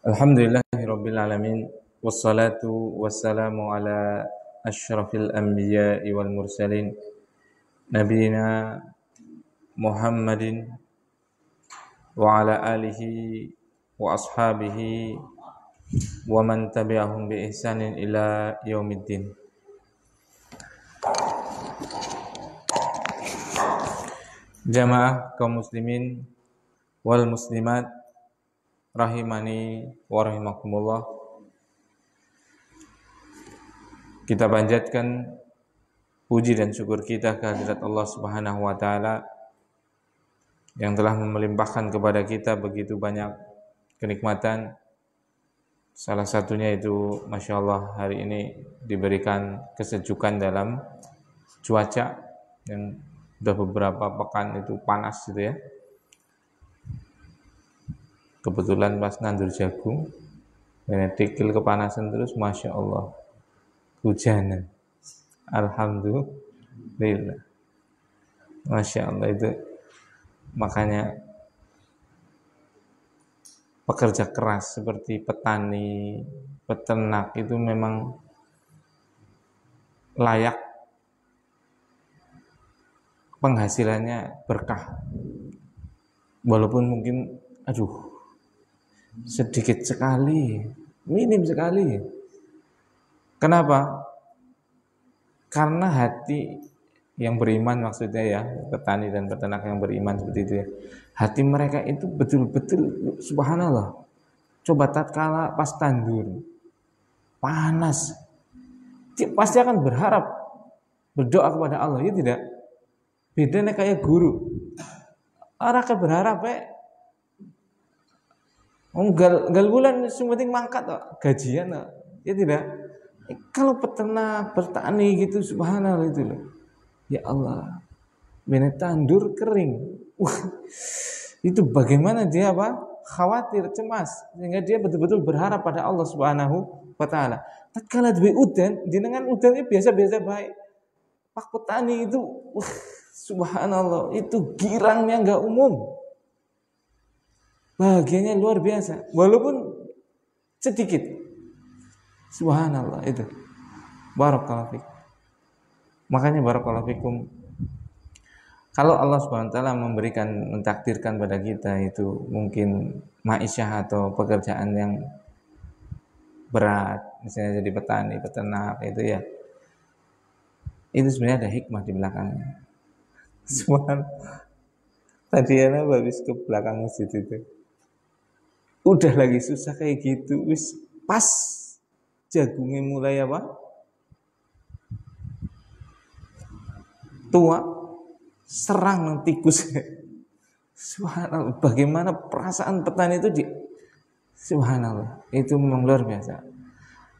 Alhamdulillahirabbil alamin wassalatu wassalamu ala asyrafil anbiya'i wal mursalin nabiyina Muhammadin wa ala alihi wa ashabihi wa man tabi'ahum bi ihsanin ila yaumiddin. Jamaah kaum muslimin wal muslimat rahimani wa rahimakumullah. Kita panjatkan puji dan syukur kita kehadirat Allah Subhanahu wa taala yang telah melimpahkan kepada kita begitu banyak kenikmatan. Salah satunya itu Masya Allah hari ini diberikan kesejukan dalam cuaca yang sudah beberapa pekan itu panas gitu ya. Kebetulan pas nandur jagung, tikil kepanasan terus, Masya Allah, hujanan. Alhamdulillah. Masya Allah itu, makanya pekerja keras seperti petani, peternak itu memang layak penghasilannya berkah. Walaupun mungkin, sedikit sekali, minim sekali. Kenapa? Karena hati yang beriman, maksudnya ya, petani dan peternak yang beriman seperti itu ya, hati mereka itu betul-betul subhanallah. Coba tatkala pas tandur panas, dia pasti akan berharap, berdoa kepada Allah, ya tidak? Bedanya kayak guru, orang akan berharap gal bulan penting mangkat gajian ya tidak. Kalau peternak bertani gitu subhanallah itu loh, ya Allah, bener tandur kering, itu bagaimana dia khawatir, cemas, sehingga dia betul-betul berharap pada Allah Subhanahu wa taala. Tatkala duwe udan, jenengan udannya biasa-biasa baik, pak petani itu subhanallah, itu girangnya enggak umum, bahagianya luar biasa, walaupun sedikit. Subhanallah itu. Barakallahu fikum. Makanya barakallahu fikum, kalau Allah Subhanahu wa taala mentakdirkan pada kita itu mungkin ma'isyah atau pekerjaan yang berat, misalnya jadi petani, peternak itu ya, itu sebenarnya ada hikmah di belakangnya. Subhanallah. Tadi habis ke belakang masjid itu, udah lagi susah kayak gitu, wis pas jagungnya mulai tua, serang tikus. Subhanallah, bagaimana perasaan petani itu subhanallah, itu memang luar biasa.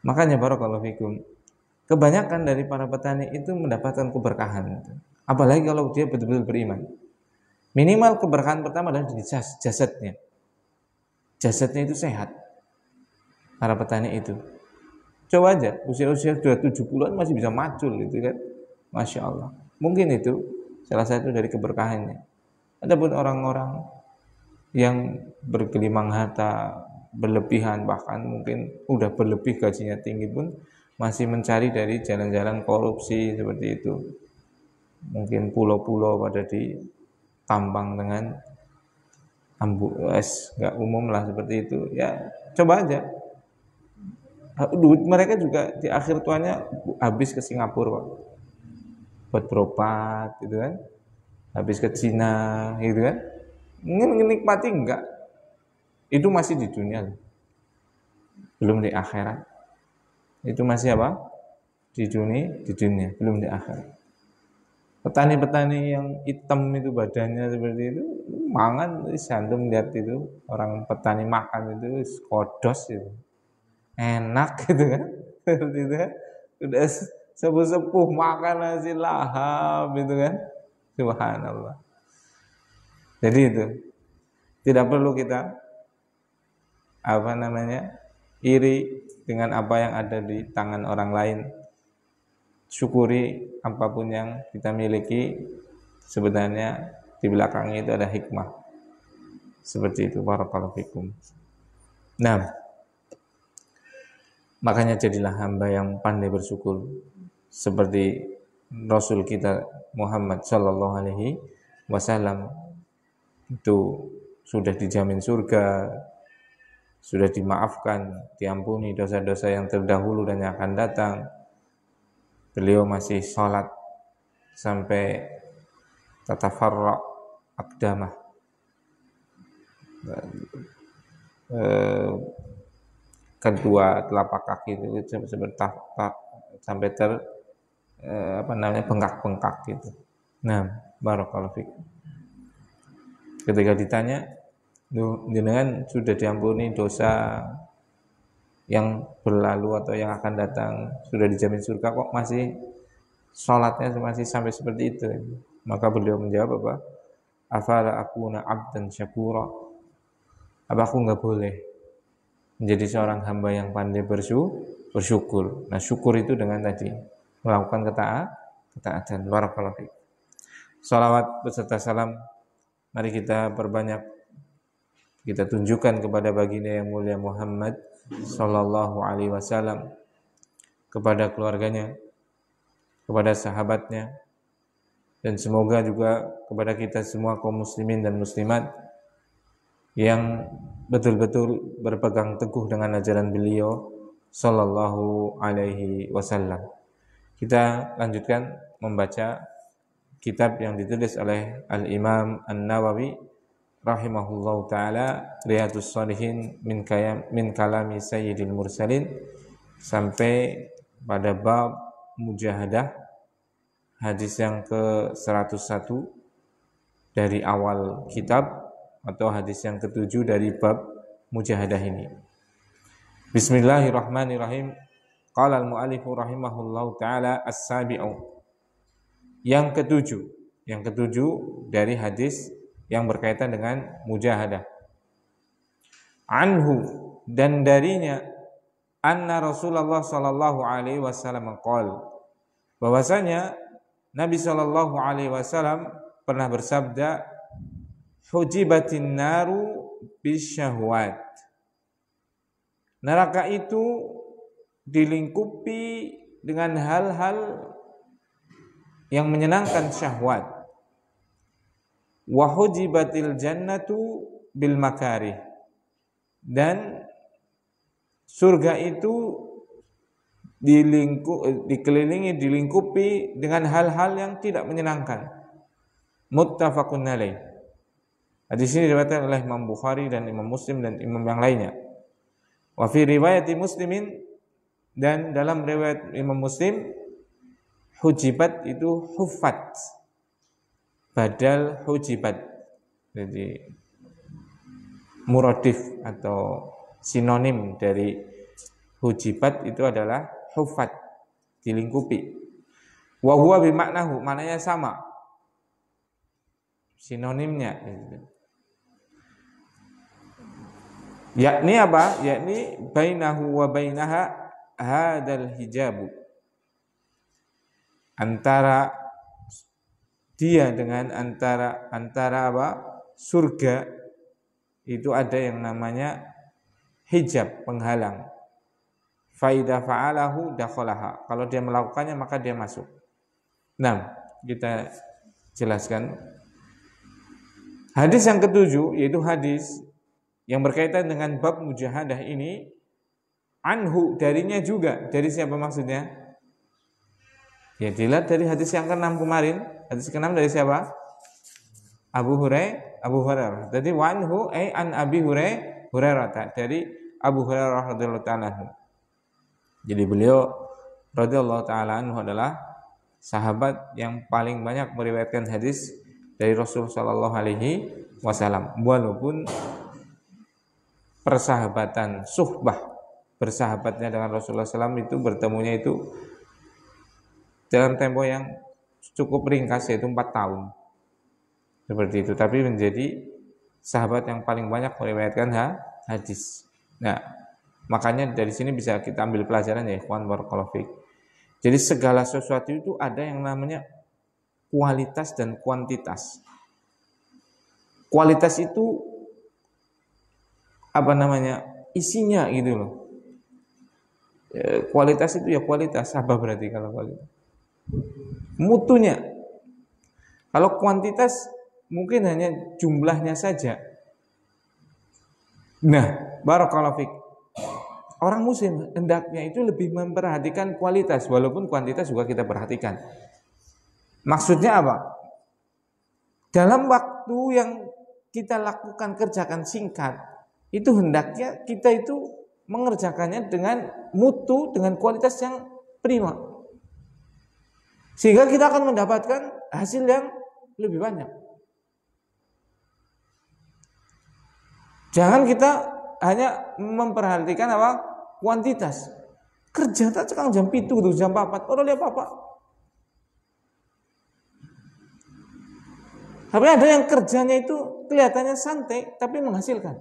Makanya barakallahu fikum, kebanyakan dari para petani itu mendapatkan keberkahan, apalagi kalau dia betul-betul beriman. Minimal keberkahan pertama adalah di jasadnya. Jasadnya itu sehat. Para petani itu, coba aja usia-usia sudah 70-an masih bisa macul gitu kan, Masya Allah. Mungkin itu salah satu dari keberkahannya. Adapun orang-orang yang bergelimang harta berlebihan, bahkan mungkin udah berlebih gajinya tinggi pun masih mencari dari jalan-jalan korupsi seperti itu. Mungkin pulau-pulau pada ditambang dengan nggak umum lah seperti itu. Ya coba aja. Duit mereka juga di akhir tuanya habis ke Singapura kok, buat berobat gitu kan, habis ke Cina gitu kan. Menikmati enggak? Itu masih di dunia, belum di akhirat. Itu masih di dunia, belum di akhirat. Petani-petani yang hitam itu badannya seperti itu, mangan santum lihat itu orang petani makan itu kodos itu, enak gitu kan, seperti itu kan. Udah sepuh-sepuh makan nasi lahap itu kan, subhanallah. Jadi itu tidak perlu kita iri dengan apa yang ada di tangan orang lain. Syukuri apapun yang kita miliki, sebenarnya di belakangnya itu ada hikmah. Seperti itu, barakallahu fikum. Nah, makanya jadilah hamba yang pandai bersyukur seperti Rasul kita Muhammad sallallahu alaihi wasallam itu sudah dijamin surga, sudah dimaafkan, diampuni dosa-dosa yang terdahulu dan yang akan datang. Beliau masih sholat sampai tatafarra' aqdamah, kedua telapak kaki itu sampai bengkak-bengkak gitu. Nah, barakallahu fikum. Ketika ditanya, jenengan sudah diampuni dosa yang berlalu atau yang akan datang, sudah dijamin surga, kok masih sholatnya masih sampai seperti itu? Maka beliau menjawab apa? Afala akuna abdan syakura. Apa aku nggak boleh menjadi seorang hamba yang pandai bersyukur? Nah, syukur itu dengan tadi melakukan ketaatan. Barakallahu fiik. Salawat beserta salam mari kita perbanyak, kita tunjukkan kepada baginda yang mulia Muhammad sallallahu alaihi wasallam, kepada keluarganya, kepada sahabatnya, dan semoga juga kepada kita semua kaum muslimin dan muslimat yang betul-betul berpegang teguh dengan ajaran beliau sallallahu alaihi wasallam. Kita lanjutkan membaca kitab yang ditulis oleh Al-Imam An-Nawawi rahimahullahu taala, Riyadhus Shalihin min kalami Sayyidil Mursalin, sampai pada bab mujahadah, hadis yang ke-101 dari awal kitab, atau hadis yang ke-7 dari bab mujahadah ini. Bismillahirrahmanirrahim. Qala al-mu'allifu rahimahullahu taala as-sabi'u. Yang ketujuh dari hadis yang berkaitan dengan mujahadah. Anhu, dan darinya, anna Rasulullah sallallahu alaihi wasallam qala, bahwasanya Nabi sallallahu alaihi wasallam pernah bersabda, hujibatin naru bisyahwat. Neraka itu dilingkupi dengan hal-hal yang menyenangkan syahwat. Wa hujibatil jannatu bil makarih. Dan surga itu dilingkupi dengan hal-hal yang tidak menyenangkan. Muttafaqun alaih. Hadis ini diriwayatkan oleh Imam Bukhari dan Imam Muslim dan imam yang lainnya. Wa fi riwayati Muslimin, dan dalam riwayat Imam Muslim, hujibat itu huffat badal hujibat. Jadi muradif atau sinonim dari hujibat itu adalah huffat, dilingkupi. Wa huwa bimaknahu, maknanya sama, sinonimnya. Yakni apa? Yakni bainahu wa bainaha hadal hijabu, antara dia dengan antara apa? Surga itu ada yang namanya hijab, penghalang. Faida fa'alahu dakhalaha. Kalau dia melakukannya maka dia masuk. Nah, kita jelaskan. Hadis yang ketujuh, yaitu hadis yang berkaitan dengan bab mujahadah ini, anhu, darinya juga. Dari siapa maksudnya? Ya, dilihat dari hadis yang ke-6 kemarin. Hadis ke-6 dari siapa? Abu Hurairah. Jadi wanhu ay an Abi Hurairah, dari Abu Hurairah radhiyallahu ta'ala anhu. Jadi beliau radhiyallahu ta'ala anhu adalah sahabat yang paling banyak meriwayatkan hadis dari Rasul sallallahu alaihi wasallam. Walaupun persahabatan, suhbah, bersahabatnya dengan Rasulullah SAW itu, bertemunya itu dalam tempo yang cukup ringkas, yaitu 4 tahun. Seperti itu, tapi menjadi sahabat yang paling banyak meriwayatkan hadis. Nah, makanya dari sini bisa kita ambil pelajaran, ya ikhwan barakallahu fiik. Jadi segala sesuatu itu ada yang namanya kualitas dan kuantitas. Kualitas itu apa namanya, isinya gitu loh. Kualitas itu ya kualitas, apa berarti kalau kualitas? Mutunya. Kalau kuantitas mungkin hanya jumlahnya saja. Nah, barakallahu fik. Orang muslim hendaknya itu lebih memperhatikan kualitas, walaupun kuantitas juga kita perhatikan. Maksudnya apa? Dalam waktu yang kita lakukan, kerjakan singkat, itu hendaknya kita itu mengerjakannya dengan mutu, dengan kualitas yang prima, sehingga kita akan mendapatkan hasil yang lebih banyak. Jangan kita hanya memperhatikan apa? Kuantitas. Kerja tak cekang jam 7 tuh, jam 4, orang lihat apa? Tapi ada yang kerjanya itu kelihatannya santai tapi menghasilkan.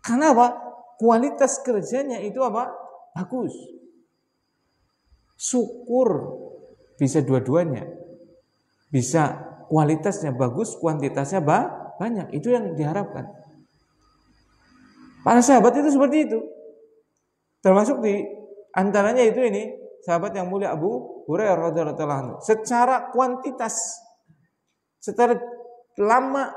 Karena apa? Kualitas kerjanya itu apa? Bagus. Syukur bisa dua-duanya. Bisa kualitasnya bagus, kuantitasnya banyak. Itu yang diharapkan. Para sahabat itu seperti itu. Termasuk di antaranya itu ini sahabat yang mulia Abu Hurairah radhiyallahu anhu. Secara kuantitas, secara lama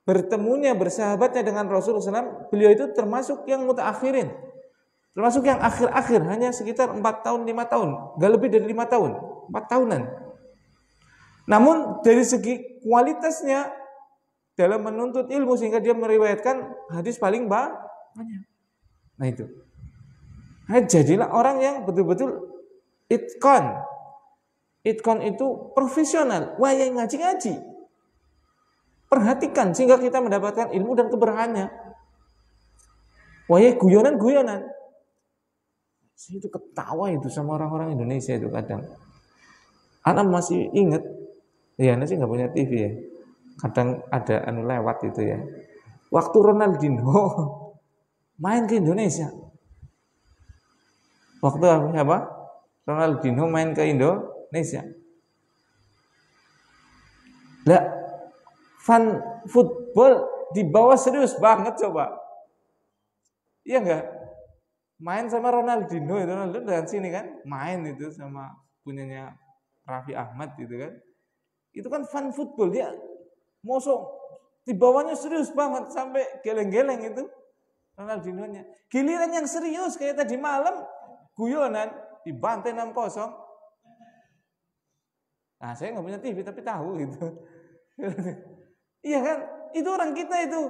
bertemunya, bersahabatnya dengan Rasulullah SAW, beliau itu termasuk yang mutaakhirin, termasuk yang akhir-akhir, hanya sekitar 4 tahun, 5 tahun, gak lebih dari 5 tahun, 4 tahunan. Namun dari segi kualitasnya dalam menuntut ilmu, sehingga dia meriwayatkan hadis paling banyak. Nah itu, jadilah orang yang betul-betul itqan. Itqan itu profesional, wah yang ngaji-ngaji. Perhatikan sehingga kita mendapatkan ilmu dan keberkahannya. Wah ya guyonan-guyonan. Saya itu ketawa itu sama orang-orang Indonesia itu kadang. Anak masih ingat, ya anak sih nggak punya TV ya. Kadang ada anu lewat itu ya. Waktu Ronaldinho main ke Indonesia. Waktu apa? Ronaldinho main ke Indonesia. Lah, fan football dibawa serius banget coba. Iya enggak? Main sama Ronaldinho itu, Ronaldo dari sini kan, main itu sama punyanya Raffi Ahmad gitu kan. Itu kan fan football, dia mosok dibawanya serius banget sampai geleng-geleng itu Ronaldinho-nya. Giliran yang serius kayak tadi malam guyonan dibantai 6-0. Nah, saya nggak punya TV tapi tahu gitu. Iya kan? Itu orang kita itu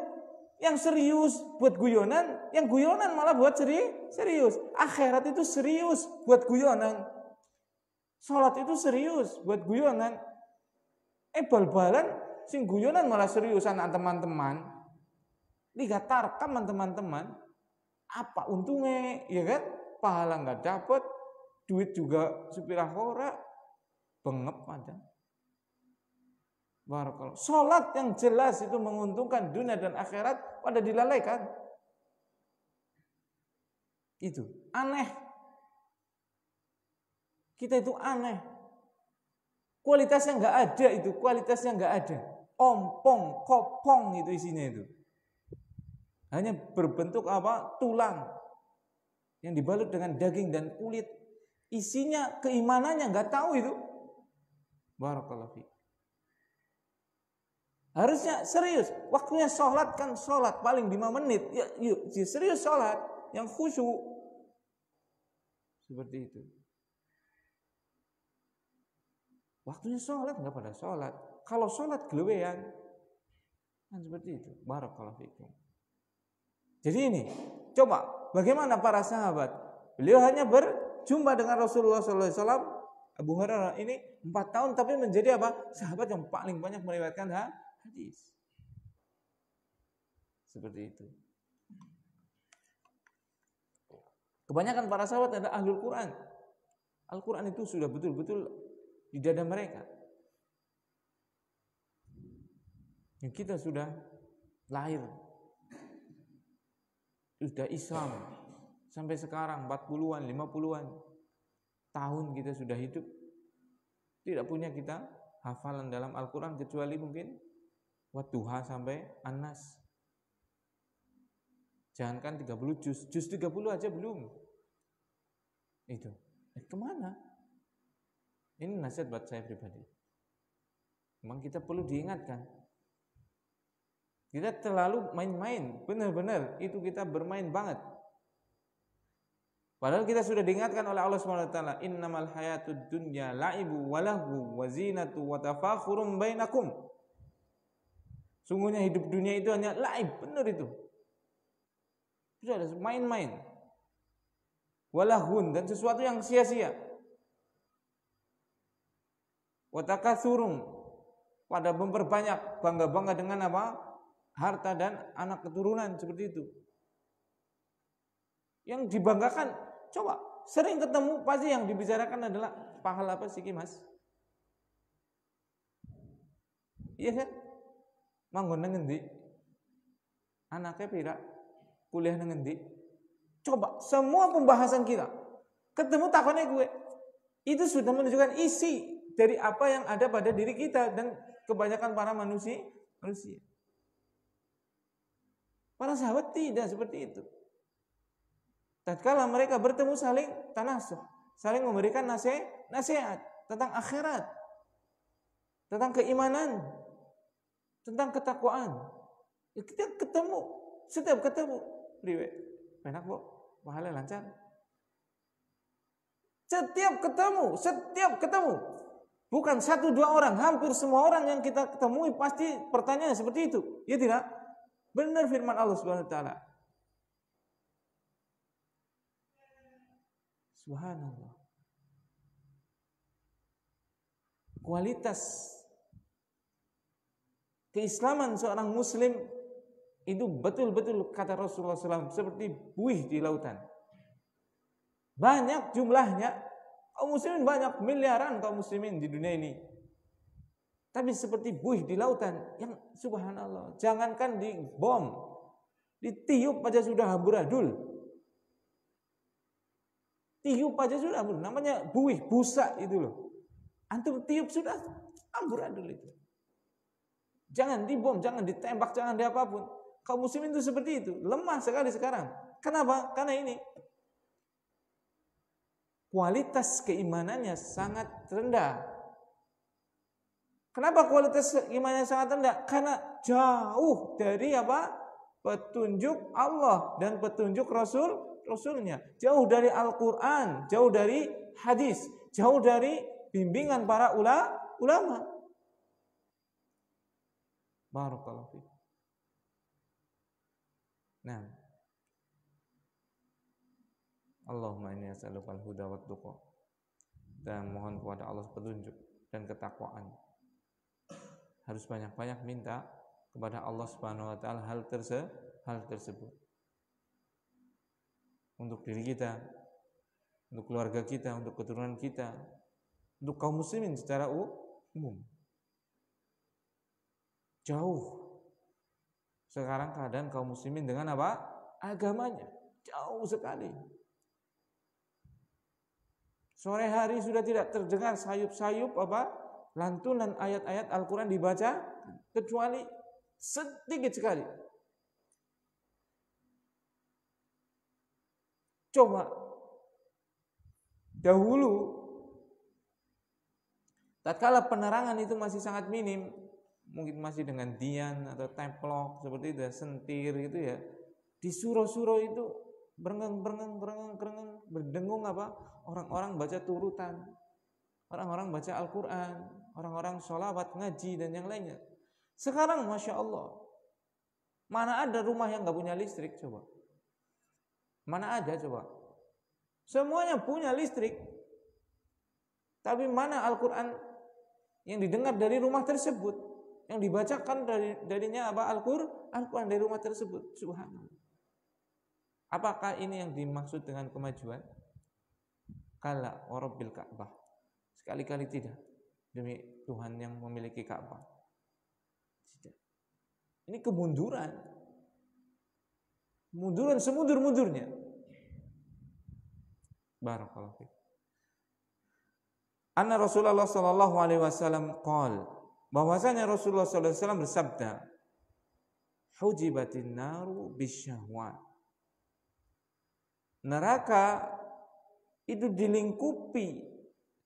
yang serius buat guyonan, yang guyonan malah buat serius. Akhirat itu serius buat guyonan. Salat itu serius buat guyonan. Bal-balan sing guyonan malah seriusan teman-teman. Liga tarkam teman-teman. Apa untungnya? Ya kan? Pahala nggak dapat, duit juga sepirah ora. Bengep aja. Barakallah. Salat yang jelas itu menguntungkan dunia dan akhirat pada dilalaikan. Itu aneh. Kita itu aneh. Kualitasnya nggak ada itu, kualitasnya nggak ada. Ompong, kopong itu isinya itu. Hanya berbentuk apa? Tulang yang dibalut dengan daging dan kulit. Isinya, keimanannya nggak tahu itu. Barakallahu fiik. Harusnya serius. Waktunya sholat kan sholat paling 5 menit. Ya, yuk serius sholat yang khusyuk. Seperti itu. Waktunya sholat nggak pada sholat. Kalau sholat gelewean kan seperti itu. Barakallahu fiikum. Jadi ini, coba bagaimana para sahabat? Beliau hanya berjumpa dengan Rasulullah SAW. Abu Hurairah ini 4 tahun tapi menjadi apa? Sahabat yang paling banyak meriwayatkan hadis. Seperti itu. Kebanyakan para sahabat adalah ahlul Quran. Al-Quran itu sudah betul-betul di dada mereka. Yang kita sudah lahir, sudah Islam sampai sekarang 40-an, 50-an tahun kita sudah hidup, tidak punya kita hafalan dalam Al-Quran kecuali mungkin Wadduha sampai An-Nas. Jangankan 30 juz 30 aja belum. Itu. Kemana? Ini nasihat buat saya pribadi. Memang kita perlu diingatkan. Kita terlalu main-main, benar-benar itu kita bermain banget. Padahal kita sudah diingatkan oleh Allah Subhanahu wa taala, innamal hayatud dunya la'ibu wa lahu wa zinatu wa tafakhurum bainakum. Sungguhnya hidup dunia itu hanya laib, benar itu. Sudah ada main-main. Walahun, dan sesuatu yang sia-sia. Wa takatsurum, pada memperbanyak, bangga-bangga dengan apa? Harta dan anak keturunan, seperti itu. Yang dibanggakan, coba sering ketemu pasti yang dibicarakan adalah pahala apa sih Mas? Iya kan? Manggon nang endi? Anaknya pira? Kuliah nang endi? Coba semua pembahasan kita ketemu takonnya gue. Itu sudah menunjukkan isi dari apa yang ada pada diri kita dan kebanyakan para manusia. Para sahabat tidak seperti itu. Tatkala mereka bertemu saling tanasuh, saling memberikan nasihat tentang akhirat, tentang keimanan, tentang ketakwaan. Kita ketemu, setiap ketemu, priwe, enak bu, pahala lancar. Setiap ketemu, bukan 1-2 orang, hampir semua orang yang kita ketemui pasti pertanyaannya seperti itu. Ya tidak? Benar firman Allah Subhanahu wa taala. Subhanallah. Kualitas keislaman seorang muslim itu betul-betul kata Rasulullah SAW seperti buih di lautan. Banyak jumlahnya, kaum muslimin banyak, miliaran kaum muslimin di dunia ini. Tapi seperti buih di lautan yang subhanallah, jangankan di bom, ditiup aja sudah amburadul. Tiup aja sudah amburadul, namanya buih, busa itu loh. Antum tiup sudah amburadul itu. Jangan dibom, jangan ditembak, jangan di apapun. Kaum muslimin itu seperti itu, lemah sekali sekarang. Kenapa? Karena ini kualitas keimanannya sangat rendah. Kenapa kualitas keimanannya sangat rendah? Karena jauh dari apa? Petunjuk Allah dan petunjuk Rasulnya. Jauh dari Al-Quran, jauh dari hadis, jauh dari bimbingan para ulama. Barakallahu fiik. Nah, Allahumma inni as'aluka al-huda wat tuqa. Dan mohon kepada Allah petunjuk dan ketakwaan. Harus banyak-banyak minta kepada Allah Subhanahu wa taala hal tersebut. Untuk diri kita, untuk keluarga kita, untuk keturunan kita, untuk kaum muslimin secara umum. Jauh sekarang keadaan kaum muslimin dengan apa? Agamanya jauh sekali. Sore hari sudah tidak terdengar sayup-sayup apa? Lantunan ayat-ayat Al-Quran dibaca, kecuali sedikit sekali. Coba dahulu tatkala penerangan itu masih sangat minim, mungkin masih dengan dian atau templok seperti itu, sentir gitu ya. Di surau-surau itu berdengung apa? Orang-orang baca turutan, orang-orang baca Al-Quran, orang-orang sholawat, ngaji dan yang lainnya. Sekarang Masya Allah, mana ada rumah yang gak punya listrik coba? Mana ada coba? Semuanya punya listrik. Tapi mana Al-Quran yang didengar dari rumah tersebut, yang dibacakan darinya apa? Al-Quran dari rumah tersebut. Subhanallah. Apakah ini yang dimaksud dengan kemajuan? Kala wa rabbil Ka'bah. Sekali-kali tidak. Demi Tuhan yang memiliki Ka'bah. Tidak. Ini kemunduran. Kemunduran semundur-mundurnya. Barakallahu fiik. Anna Rasulullah sallallahu alaihi wasallam qala, bahwasanya Rasulullah sallallahu alaihi wasallam bersabda, hujibatin naru bisyahwat. neraka itu dilingkupi,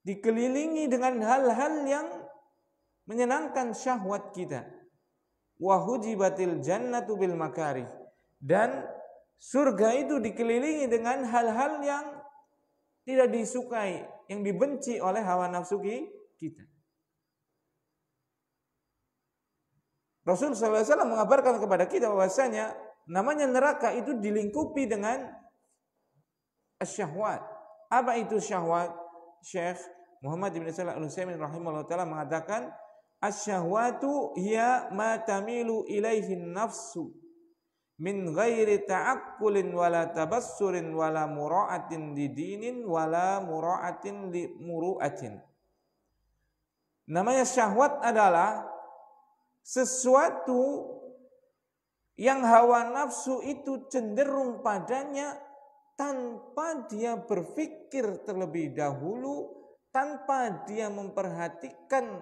dikelilingi dengan hal-hal yang menyenangkan syahwat kita. Wa hujibatil jannatu bil makarih, dan surga itu dikelilingi dengan hal-hal yang tidak disukai, yang dibenci oleh hawa nafsu kita. Rasul sallallahu alaihi wasallam mengabarkan kepada kita bahwasanya namanya neraka itu dilingkupi dengan syahwat. Apa itu syahwat? Syekh Muhammad bin Shalih Al-Utsaimin rahimahullah taala mengatakan, asy-syahwatu hiya ma tamilu ilaihi nafsu min ghairi ta'aqqulin wala tabassurin wala mura'atin lidinin wala mura'atin li muru'atin. Namanya syahwat adalah sesuatu yang hawa nafsu itu cenderung padanya tanpa dia berpikir terlebih dahulu, tanpa dia memperhatikan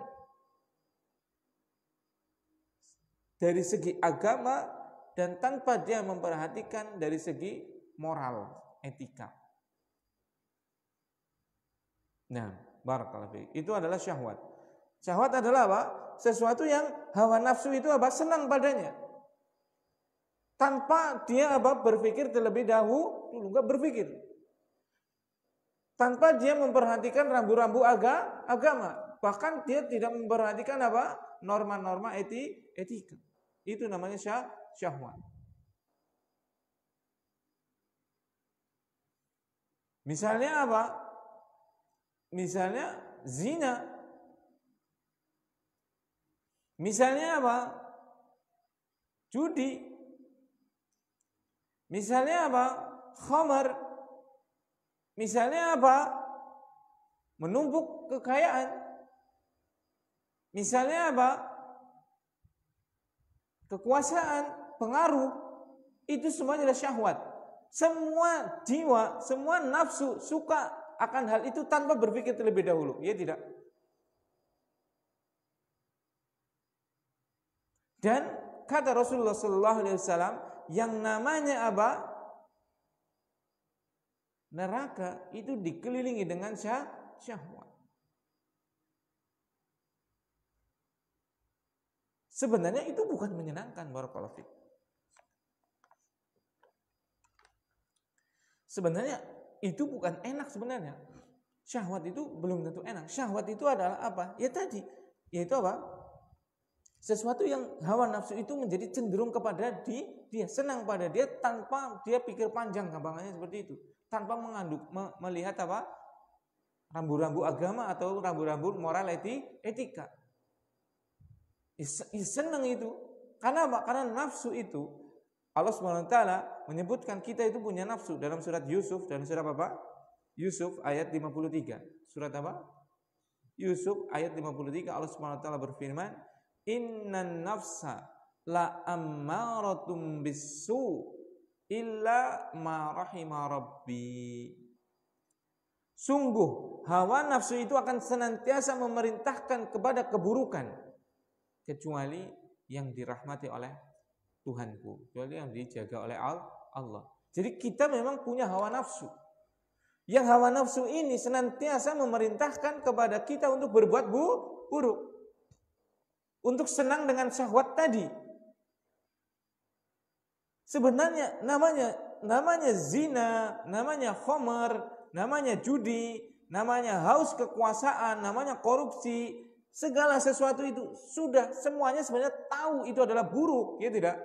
dari segi agama, dan tanpa dia memperhatikan dari segi moral, etika. Nah, barakallahu fiik. Itu adalah syahwat. Syahwat adalah apa? Sesuatu yang hawa nafsu itu apa? Senang padanya. Tanpa dia apa? Berpikir terlebih dahulu, enggak berpikir. Tanpa dia memperhatikan rambu-rambu agama. Bahkan dia tidak memperhatikan apa? Norma-norma etika. Itu namanya syahwat. Misalnya apa? Misalnya zina. Misalnya apa? Judi. Misalnya apa? Khamar. Misalnya apa? Menumpuk kekayaan. Misalnya apa? Kekuasaan, pengaruh. Itu semuanya adalah syahwat. Semua jiwa, semua nafsu suka akan hal itu tanpa berpikir terlebih dahulu. Ya tidak? Dan kata Rasulullah sallallahu alaihi wasallam, yang namanya apa? Neraka itu dikelilingi dengan syahwat. Sebenarnya itu bukan menyenangkan, barakallahu fiik. Sebenarnya itu bukan enak sebenarnya. Syahwat itu belum tentu enak. Syahwat itu adalah apa? Ya tadi, yaitu apa? Sesuatu yang hawa nafsu itu menjadi cenderung kepada dia, senang pada dia tanpa dia pikir panjang, gampangannya seperti itu. Tanpa melihat apa? Rambu-rambu agama atau rambu-rambu moral etika. Senang itu. Karena apa? Karena nafsu itu Allah SWT menyebutkan kita itu punya nafsu dalam surat Yusuf, dalam surat apa? Yusuf ayat 53. Surat apa? Yusuf ayat 53, Allah SWT berfirman, innan nafsa la ammaratum bisu illa ma rahima rabbi. Sungguh hawa nafsu itu akan senantiasa memerintahkan kepada keburukan kecuali yang dirahmati oleh Tuhanku, kecuali yang dijaga oleh Allah. Jadi kita memang punya hawa nafsu. Yang hawa nafsu ini senantiasa memerintahkan kepada kita untuk berbuat buruk. Untuk senang dengan syahwat tadi. Sebenarnya namanya zina, namanya khamar, namanya judi, namanya haus kekuasaan, namanya korupsi, segala sesuatu itu sudah semuanya sebenarnya tahu itu adalah buruk, ya tidak?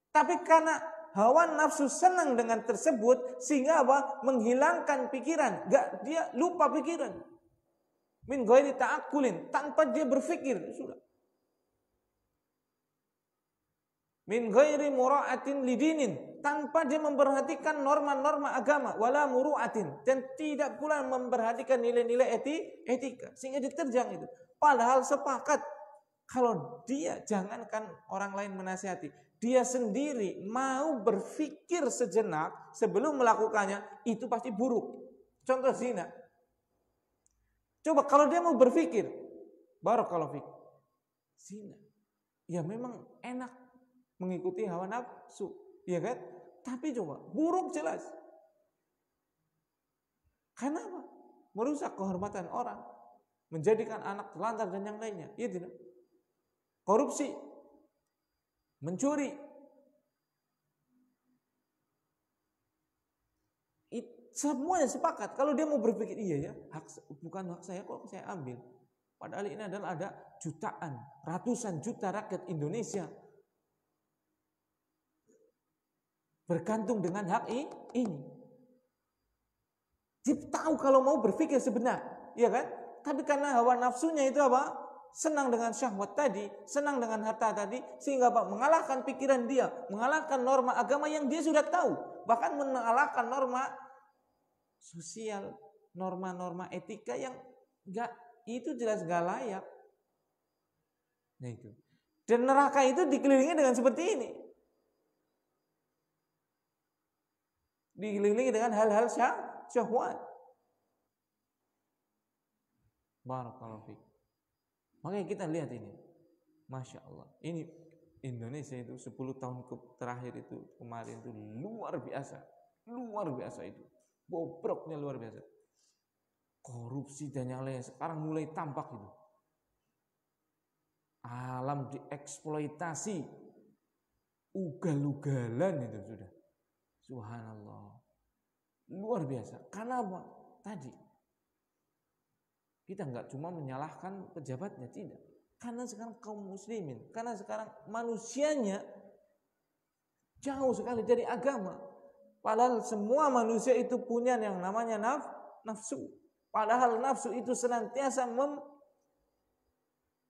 Tapi karena hawa nafsu senang dengan tersebut sehingga apa? Menghilangkan pikiran, dia lupa pikiran. Min ghairi ta'akkulin, tanpa dia berpikir, sudah. Min ghairi mura'atin lidinin, tanpa dia memperhatikan norma-norma agama, wala muru'atin, dan tidak pula memperhatikan nilai-nilai etika, sehingga diterjang itu. Padahal sepakat kalau dia, jangankan orang lain menasihati, dia sendiri mau berpikir sejenak sebelum melakukannya, itu pasti buruk. Contoh zina. Coba kalau dia mau berpikir, barakallahu fiik, zina, ya memang enak mengikuti hawa nafsu, ya kan? Tapi coba buruk jelas. Karena apa? Merusak kehormatan orang, menjadikan anak telantar dan yang lainnya. Iya tidak? Korupsi, mencuri, semuanya sepakat. Kalau dia mau berpikir, iya ya, bukan hak saya kok saya ambil. Padahal ini adalah ada jutaan, ratusan juta rakyat Indonesia bergantung dengan hak ini. Dia tahu kalau mau berpikir sebenar, ya kan? Tapi karena hawa nafsunya itu apa? Senang dengan syahwat tadi, senang dengan harta tadi, sehingga apa? Mengalahkan pikiran dia, mengalahkan norma agama yang dia sudah tahu, bahkan mengalahkan norma sosial, norma-norma etika yang itu jelas gak layak. Nah itu. Dan neraka itu dikelilingi dengan seperti ini. Dikelilingi dengan hal-hal syahwat. Barakallahu fiik. Makanya kita lihat ini. Masya Allah. Ini Indonesia itu 10 tahun terakhir itu kemarin itu luar biasa. Luar biasa itu. Bobroknya luar biasa. Korupsi dan yang lain sekarang mulai tampak itu. Alam dieksploitasi. Ugal-ugalan itu sudah. Subhanallah. Luar biasa. Karena apa? Tadi kita enggak cuma menyalahkan pejabatnya, tidak. Karena sekarang kaum muslimin, karena sekarang manusianya jauh sekali dari agama. Padahal semua manusia itu punya yang namanya nafsu. Padahal nafsu itu senantiasa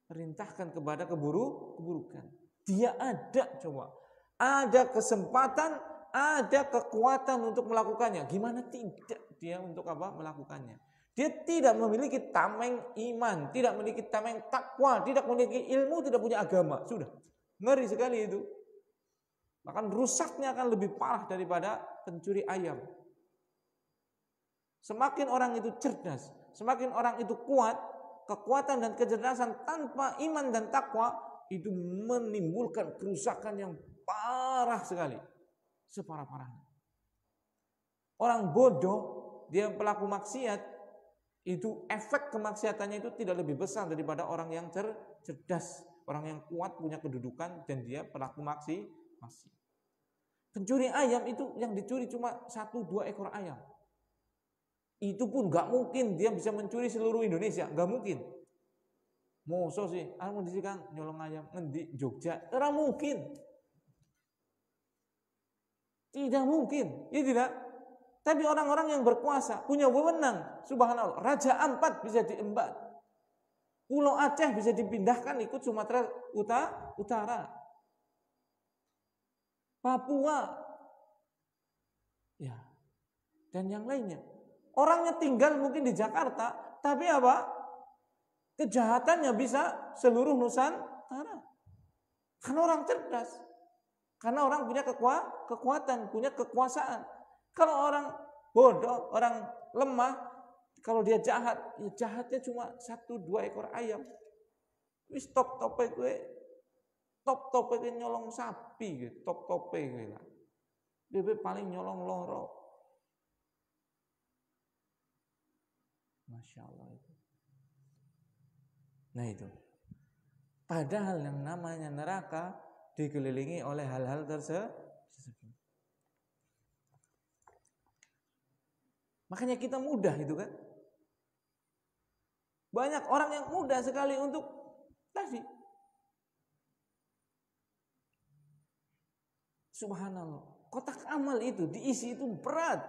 memerintahkan kepada keburukan. Dia ada coba. Ada kesempatan, ada kekuatan untuk melakukannya. Gimana tidak dia untuk apa melakukannya? Dia tidak memiliki tameng iman, tidak memiliki tameng takwa, tidak memiliki ilmu, tidak punya agama. Sudah. Ngeri sekali itu. Bahkan rusaknya akan lebih parah daripada pencuri ayam. Semakin orang itu cerdas, semakin orang itu kuat, kekuatan dan kecerdasan tanpa iman dan takwa itu menimbulkan kerusakan yang parah sekali. Separah-parahnya. Orang bodoh, dia pelaku maksiat, itu efek kemaksiatannya itu tidak lebih besar daripada orang yang cerdas, orang yang kuat punya kedudukan dan dia pelaku maksiat. Pencuri ayam itu yang dicuri cuma 1-2 ekor ayam. Itu pun gak mungkin dia bisa mencuri seluruh Indonesia, gak mungkin. Masa sih, mau disikan nyolong ayam ngendi Jogja, ora mungkin. Tidak mungkin, ya tidak. Tapi orang-orang yang berkuasa, punya wewenang, subhanallah, Raja Ampat bisa diembat. Pulau Aceh bisa dipindahkan ikut Sumatera Utara. Papua. Ya. Dan yang lainnya. Orangnya tinggal mungkin di Jakarta, tapi apa? Kejahatannya bisa seluruh Nusantara. Karena orang cerdas. Karena orang punya kekuatan, punya kekuasaan. Kalau orang bodoh, orang lemah, kalau dia jahat, ya jahatnya cuma 1-2 ekor ayam. Wis top-tope nyolong sapi gitu, top-tope gitu. Dia paling nyolong loro. Masya Allah itu. Nah itu. Padahal yang namanya neraka dikelilingi oleh hal-hal tersebut. Makanya kita mudah itu kan. Banyak orang yang mudah sekali untuk tadi. Subhanallah. Kotak amal itu diisi itu berat.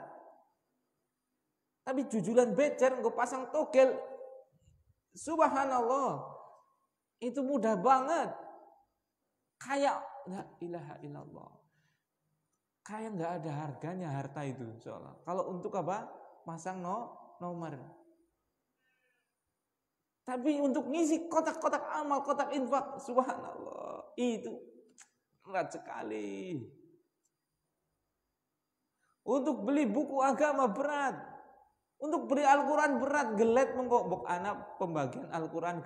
Tapi jujulan becer gue pasang togel. Subhanallah. Itu mudah banget. Kayak la ilaha illallah. Kayak nggak ada harganya harta itu soalnya. Kalau untuk apa? Pasang nomor. Tapi untuk ngisi kotak-kotak amal, kotak infak, subhanallah, itu berat sekali. Untuk beli buku agama berat. Untuk beli Al-Quran berat. Gelet menggobok anak pembagian Al-Quran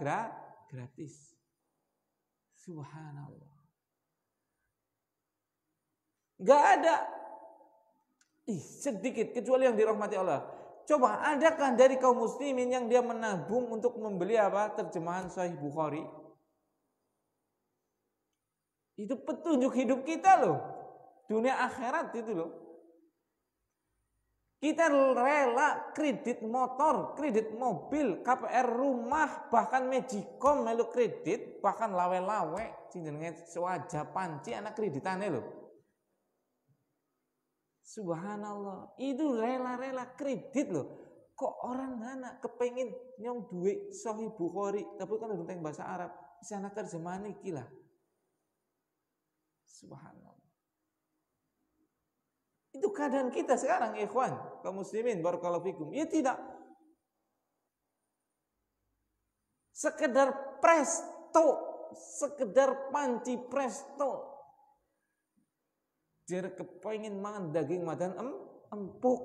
gratis. Subhanallah. Gak ada sedikit kecuali yang dirahmati Allah. Coba adakah dari kaum muslimin yang dia menabung untuk membeli apa? Terjemahan Sahih Bukhari? Itu petunjuk hidup kita loh. Dunia akhirat itu loh. Kita rela kredit motor, kredit mobil, KPR rumah, bahkan Magicom melu kredit, bahkan lawe-lawe, jenenge sewaja panci anak kreditane loh. Subhanallah, itu rela-rela kredit loh. Kok orang anak kepengin nyong duit Sahih Bukhari, tapi kan udah teng bahasa Arab, bisa anak terjemahan iki lah. Subhanallah. Itu keadaan kita sekarang, ikhwan, kaum muslimin, barakallahu fikum. Ya tidak. Sekedar presto, sekedar panci presto. Jere kepengin mangan daging madan empuk.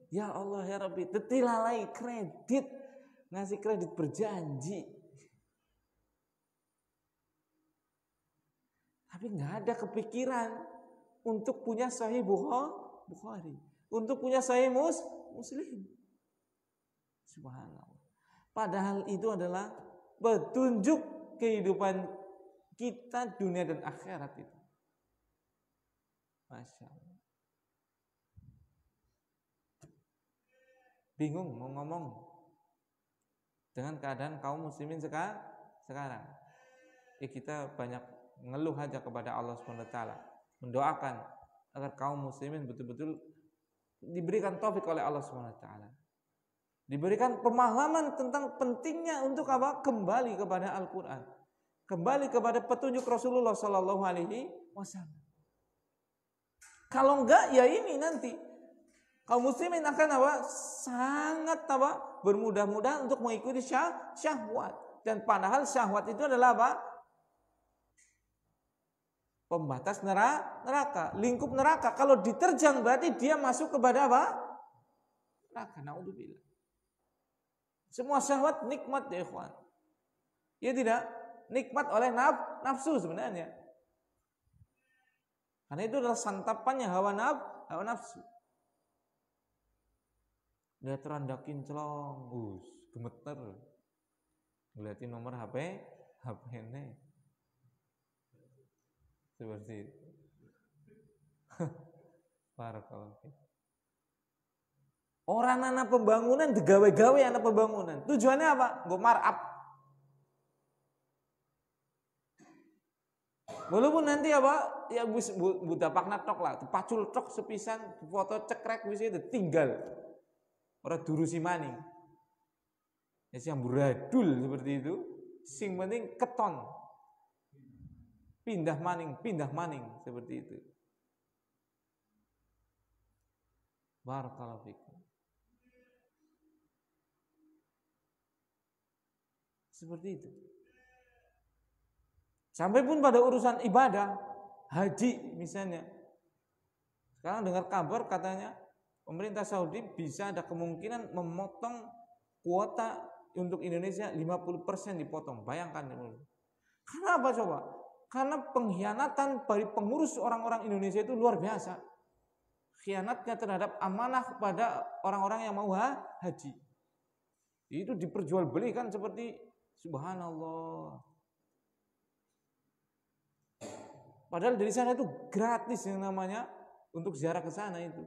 Ya Allah ya Rabbi, detilalai kredit, ngasih kredit berjanji. Tapi nggak ada kepikiran untuk punya Sahih Bukhari, untuk punya Sahih Muslim. Subhanallah. Padahal itu adalah petunjuk kehidupan kita dunia dan akhirat itu. Masya Allah. Bingung mau ngomong dengan keadaan kaum muslimin sekarang. Kita banyak ngeluh aja kepada Allah SWT, mendoakan agar kaum muslimin betul-betul diberikan taufik oleh Allah SWT, diberikan pemahaman tentang pentingnya untuk apa? Kembali kepada Al-Quran, kembali kepada petunjuk Rasulullah SAW. Kalau enggak, ya ini nanti kaum muslimin akan apa? Sangat apa? Bermudah-mudahan untuk mengikuti syahwat. Dan padahal syahwat itu adalah apa? Pembatas neraka, lingkup neraka. Kalau diterjang berarti dia masuk kepada apa? Neraka. Naudzubillah. Semua syahwat nikmat ya ikhwan. Ya tidak? Nikmat oleh nafsu sebenarnya. Karena itu adalah santapannya hawa nafsu. Lihat randa kinclong, gemeter. Ngeliatin nomor HP ini. Seperti itu. Barakallahu fiik. Orang anak pembangunan digawe-gawe anak pembangunan. Tujuannya apa? Nggo markup. Walaupun nanti apa? Ya buta pakna tok lah, pacul tok sepisan, foto cekrek wis itu tinggal. Ora durusi maning. Ya sing buradul seperti itu, sing penting keton. Pindah maning seperti itu. Barakallahu fikum. Seperti itu. Sampai pun pada urusan ibadah, haji misalnya. Sekarang dengar kabar katanya pemerintah Saudi bisa ada kemungkinan memotong kuota untuk Indonesia 50% dipotong. Bayangkan dulu. Karena apa coba? Karena pengkhianatan dari pengurus orang-orang Indonesia itu luar biasa. Khianatnya terhadap amanah kepada orang-orang yang mau haji. Itu diperjualbelikan seperti subhanallah. Padahal dari sana itu gratis yang namanya untuk ziarah ke sana itu.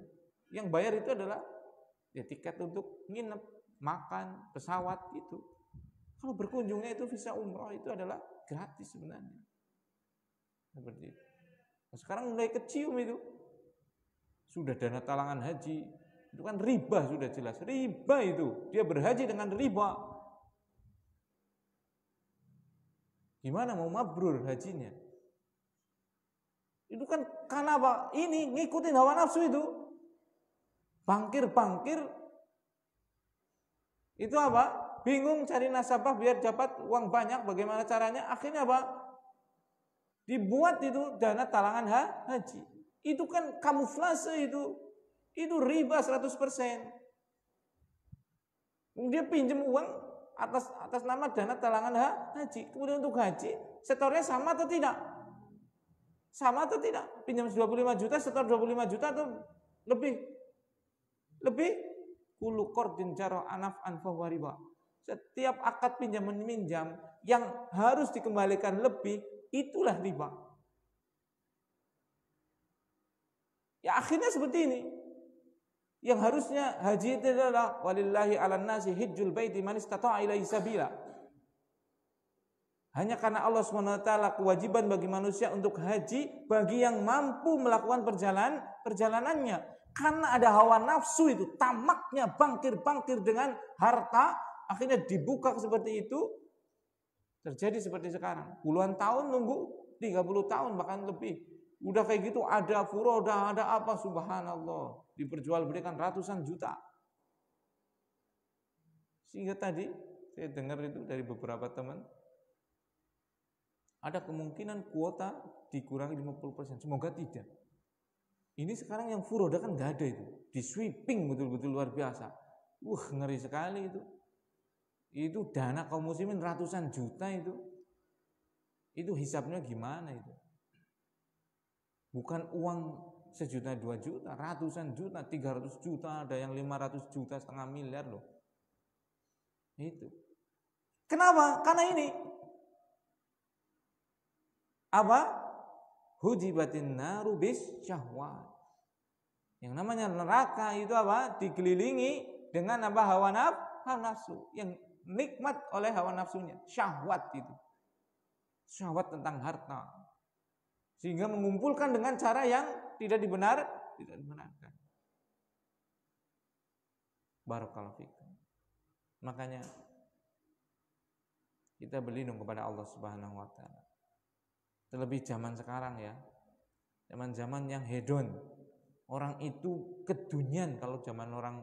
Yang bayar itu adalah ya tiket untuk nginep, makan, pesawat itu. Kalau berkunjungnya itu visa umroh itu adalah gratis sebenarnya. Seperti itu. Nah, sekarang mulai kecium itu. Sudah dana talangan haji. Itu kan riba sudah jelas. Riba itu. Dia berhaji dengan riba. Gimana mau mabrur hajinya? Itu kan karena apa? Ini ngikutin hawa nafsu itu. Bangkir itu apa? Bingung cari nasabah biar dapat uang banyak. Bagaimana caranya? Akhirnya apa? Dibuat itu dana talangan haji. Itu kan kamuflase itu. Itu riba 100%. Dia pinjam uang atas nama dana talangan haji. Kemudian untuk haji, setornya sama atau tidak? Sama atau tidak? Pinjam 25 juta, setor 25 juta atau lebih? Lebih? kullu qardin jara anaf'an fa huwa riba. Setiap akad pinjam meminjam yang harus dikembalikan lebih, itulah riba. Ya akhirnya seperti ini. Yang harusnya haji itu adalah walillahi 'alan nasi hajjul baiti man istata'a ilaihi sabila. Hanya karena Allah SWT kewajiban bagi manusia untuk haji bagi yang mampu melakukan perjalanannya. Karena ada hawa nafsu itu, tamaknya bangkir-bangkir dengan harta, akhirnya dibuka seperti itu. Terjadi seperti sekarang. Puluhan tahun nunggu, 30 tahun bahkan lebih. Udah kayak gitu ada furoda, ada apa, subhanallah. Diperjualbelikan ratusan juta. Sehingga tadi saya dengar itu dari beberapa teman, ada kemungkinan kuota dikurangi 50%. Semoga tidak. Ini sekarang yang furoda kan nggak ada itu. Di sweeping betul-betul luar biasa. Ngeri sekali itu. Itu dana kaum muslimin ratusan juta itu. Itu hisapnya gimana itu? Bukan uang sejuta, 2 juta, ratusan juta, 300 juta, ada yang 500 juta, setengah miliar loh. Itu. Kenapa? Karena ini. Apa? Hujibatin naru bis syahwat. Yang namanya neraka itu apa? Dikelilingi dengan apa? Hawa nafsu. Yang nikmat oleh hawa nafsunya. Syahwat itu. Syahwat tentang harta. Sehingga mengumpulkan dengan cara yang tidak dibenarkan. Barakallahu fikum. Makanya kita berlindung kepada Allah Subhanahu wa taala. Terlebih zaman sekarang ya. Zaman-zaman yang hedon. Orang itu kedunian, kalau zaman orang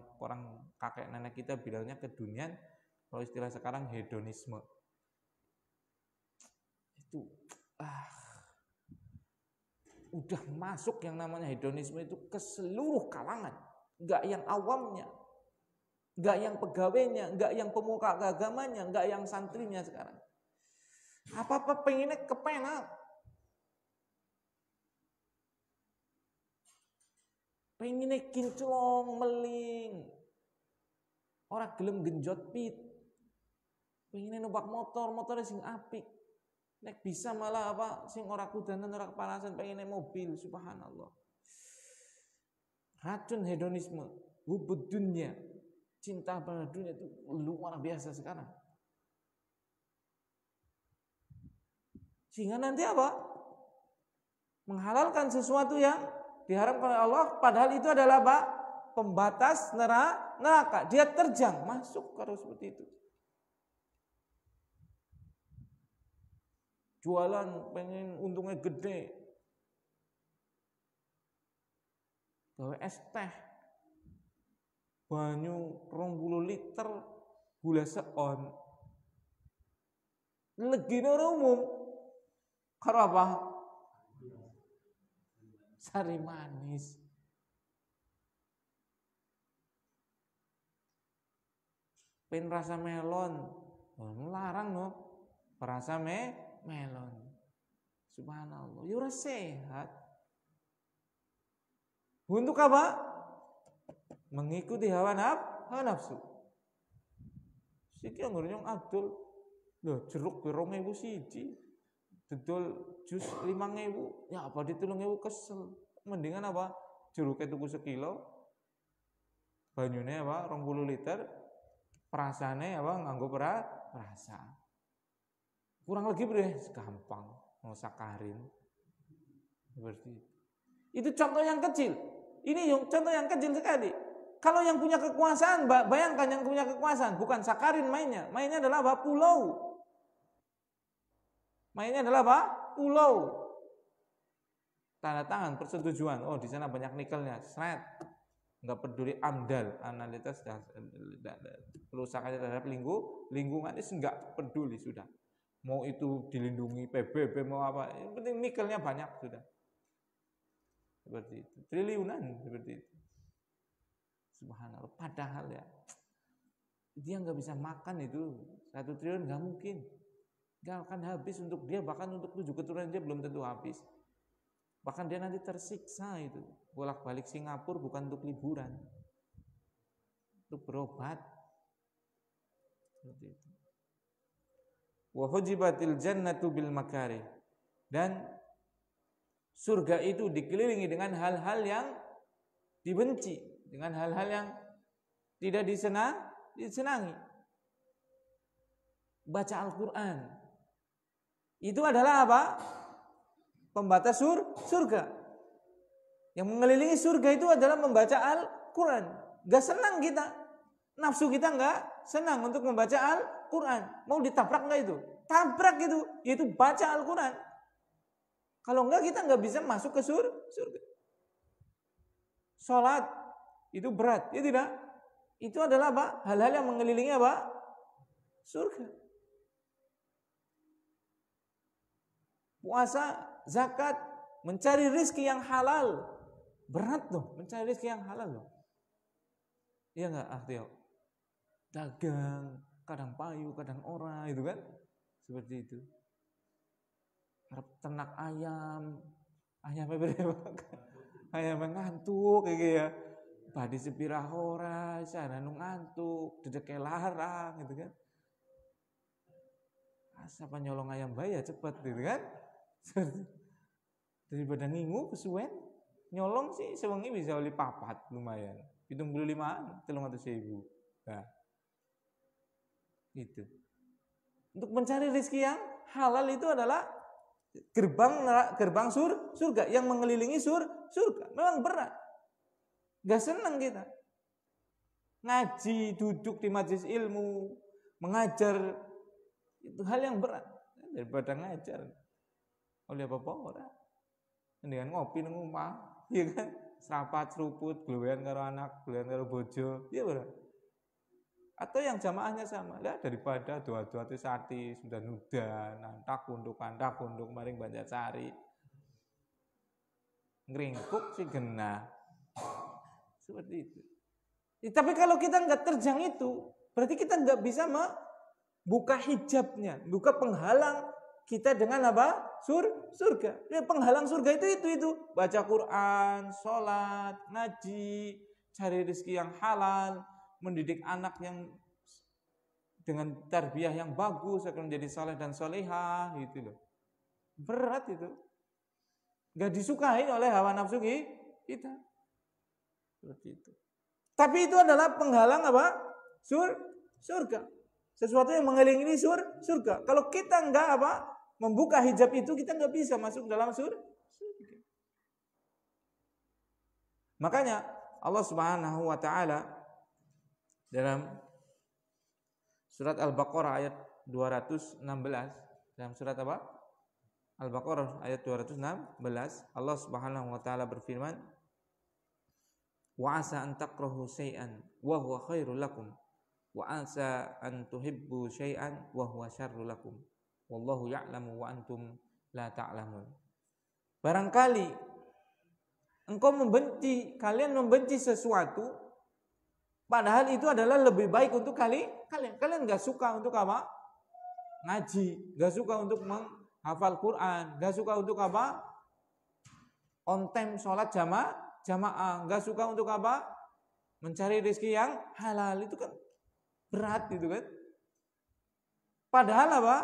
kakek nenek kita bilangnya kedunian, kalau istilah sekarang hedonisme. Itu udah masuk yang namanya hedonisme itu ke seluruh kalangan, enggak yang awamnya, enggak yang pegawainya, enggak yang pemuka agamanya, enggak yang santrinya sekarang. Apa-apa pengennya kepenak. Pengennya kinclong, meling. Orang gelem genjot pit. Pengennya numpak motornya sing apik. Nek bisa malah apa sing ora kudanan, ora kepanasan, pengennya mobil, subhanallah. Racun hedonisme, hubud dunia, cinta pada dunia itu luar biasa sekarang. Sehingga nanti apa? Menghalalkan sesuatu yang diharamkan oleh Allah, padahal itu adalah apa? Pembatas neraka. Dia terjang masuk kalau seperti itu. Jualan pengen untungnya gede, gawe es teh, banyu 20 liter, gula seon, legine ora umum, karo apa? Sari manis. Pen rasa melon, larang no, rasa melon. Subhanallah, ya ora sehat. Untuk apa? Mengikuti hawa nafsu. Siki anggere nyong adol. Lho, jeruk 2.000 siji. Dodol jus 5.000. Ya apa di 3.000 kesel. Mendingan apa? Jeruknya tuku sekilo. Banyune apa? 20 liter. Perasane apa? Nganggo perasa. Kurang lagi bre, gampang. Mau sakarin. Seperti itu. Itu contoh yang kecil. Ini yang contoh yang kecil sekali. Kalau yang punya kekuasaan, bayangkan yang punya kekuasaan, bukan sakarin mainnya. Mainnya adalah apa? Pulau. Mainnya adalah apa? Pulau. Tanda tangan persetujuan. Oh, di sana banyak nikelnya. Seret. Enggak peduli AMDAL, analitas kerusakannya terhadap lingkungan itu enggak peduli sudah. Mau itu dilindungi PBB mau apa, yang penting nikelnya banyak sudah. Seperti itu. Triliunan seperti itu. Subhanallah. Padahal ya dia nggak bisa makan itu 1 triliun nggak mungkin. Nggak akan habis untuk dia, bahkan untuk 7 keturunan dia belum tentu habis. Bahkan dia nanti tersiksa itu. Bolak-balik Singapura bukan untuk liburan. untuk berobat. Seperti itu. Wa hujibatil jannatu bil makarih. Dan surga itu dikelilingi dengan hal-hal yang dibenci, dengan hal-hal yang tidak disenangi. Baca Al-Quran itu adalah apa? Pembatas surga. Yang mengelilingi surga itu adalah membaca Al-Quran. Gak senang kita, nafsu kita gak senang untuk membaca Al-Quran. Mau ditabrak gak itu? Tabrak itu, yaitu baca Al-Quran. Kalau enggak kita nggak bisa masuk ke surga. Sholat itu berat, ya tidak? Itu adalah apa? Hal-hal yang mengelilingi apa? Surga. Puasa, zakat, mencari rezeki yang halal, berat loh, mencari rezeki yang halal loh. Iya nggak, Akhil? Dagang, kadang payu, kadang ora, itu kan? Seperti itu. Ternak ayamnya berapa? Ayam ngantuk kayak ya. Padi sepirah ora, sana ngantuk, dedeke larang gitu kan. Asa nyolong ayam bayi ya cepet gitu kan. Daripada ngingu kesuwen, nyolong sih sewengi bisa oli papat lumayan. 75 300.000. Nah. Itu. Untuk mencari rezeki yang halal itu adalah gerbang surga yang mengelilingi surga. Memang berat. Gak senang kita. Ngaji, duduk di majelis ilmu, mengajar, itu hal yang berat. Daripada ngajar. Oleh apa ora. Dengan ngopi nang omah, iya kan? Serapat, seruput, gluwean karo anak, gluwean karo bojo, iya berat. Atau yang jamaahnya sama, lah daripada doa-doa tisati sudah nudan, tak unduk maring banyak cari, ngeringkuk sih genah, seperti itu. Tapi kalau kita nggak terjang itu, berarti kita nggak bisa membuka hijabnya, buka penghalang kita dengan apa? Surga. Ya, penghalang surga itu baca Quran, sholat, ngaji, cari rezeki yang halal. Mendidik anak yang dengan tarbiyah yang bagus akan menjadi saleh dan salehah gitu loh. Berat itu. Gak disukai oleh hawa nafsu kita. Seperti itu. Tapi itu adalah penghalang apa? Surga. Sesuatu yang mengelilingi surga. Kalau kita enggak apa? Membuka hijab itu, kita enggak bisa masuk dalam surga. Makanya Allah Subhanahu wa taala dalam surat Al-Baqarah ayat 216, dalam surat apa? Al-Baqarah ayat 216, Allah Subhanahu wa taala berfirman, "Wa asa an takrahu syai'an wa huwa khairul lakum, wa asa an tuhibbu syai'an wa huwa syarrul lakum. Wallahu ya'lamu wa antum la ta'lamun." Barangkali kalian membenci sesuatu padahal itu adalah lebih baik untuk kalian. Kalian gak suka untuk apa? Ngaji, gak suka untuk menghafal Quran, gak suka untuk apa? On time sholat jamaah, gak suka untuk apa? Mencari rezeki yang halal, itu kan berat itu kan. Padahal apa?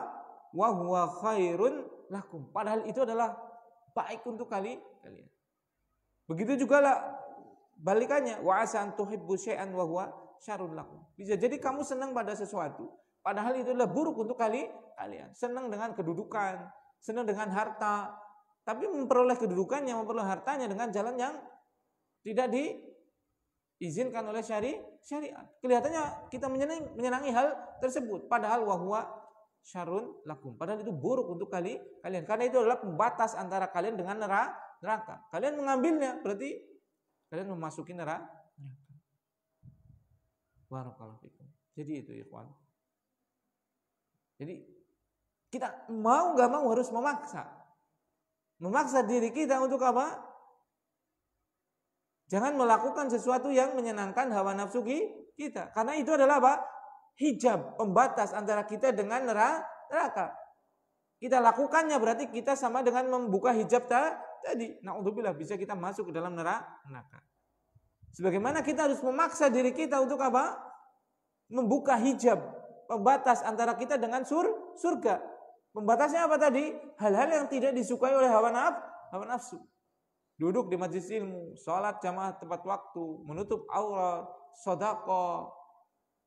Wa huwa khairun lakum. Padahal itu adalah baik untuk kalian. Begitu juga lah balikannya, wa asa an tuhibbu syai'an wa huwa syarrun lakum. Bisa jadi kamu senang pada sesuatu, padahal itu adalah buruk untuk kalian. Senang dengan kedudukan, senang dengan harta, tapi memperoleh kedudukannya, memperoleh hartanya dengan jalan yang tidak diizinkan oleh syariat. Kelihatannya kita menyenangi hal tersebut, padahal wa huwa syarrun lakum. Padahal itu buruk untuk kalian, karena itu adalah pembatas antara kalian dengan neraka. Kalian mengambilnya, berarti kalian memasuki neraka. Barakallahu fikum. Jadi itu ikhwan. Jadi kita mau gak mau harus memaksa diri kita untuk apa? Jangan melakukan sesuatu yang menyenangkan hawa nafsu kita. Karena itu adalah apa? Hijab, pembatas antara kita dengan neraka. Kita lakukannya berarti kita sama dengan membuka hijab tadi. Na'udzubillah, bisa kita masuk ke dalam neraka. Sebagaimana kita harus memaksa diri kita untuk apa? Membuka hijab, pembatas antara kita dengan surga. Pembatasnya apa tadi? Hal-hal yang tidak disukai oleh hawa nafsu. Duduk di majelis ilmu, sholat jamaah tepat waktu, menutup aurat, sedekah,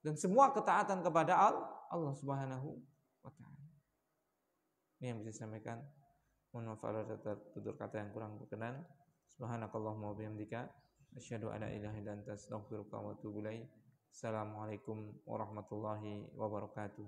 dan semua ketaatan kepada Allah Subhanahu wa taala. Ini yang bisa saya sampaikan. Mohon maaf kalau ada tutur kata yang kurang berkenan. Subhanakallahumma wa bihamdika asyhadu an la ilaha illa anta astaghfiruka wa atubu ilaik. Assalamualaikum warahmatullahi wabarakatuh.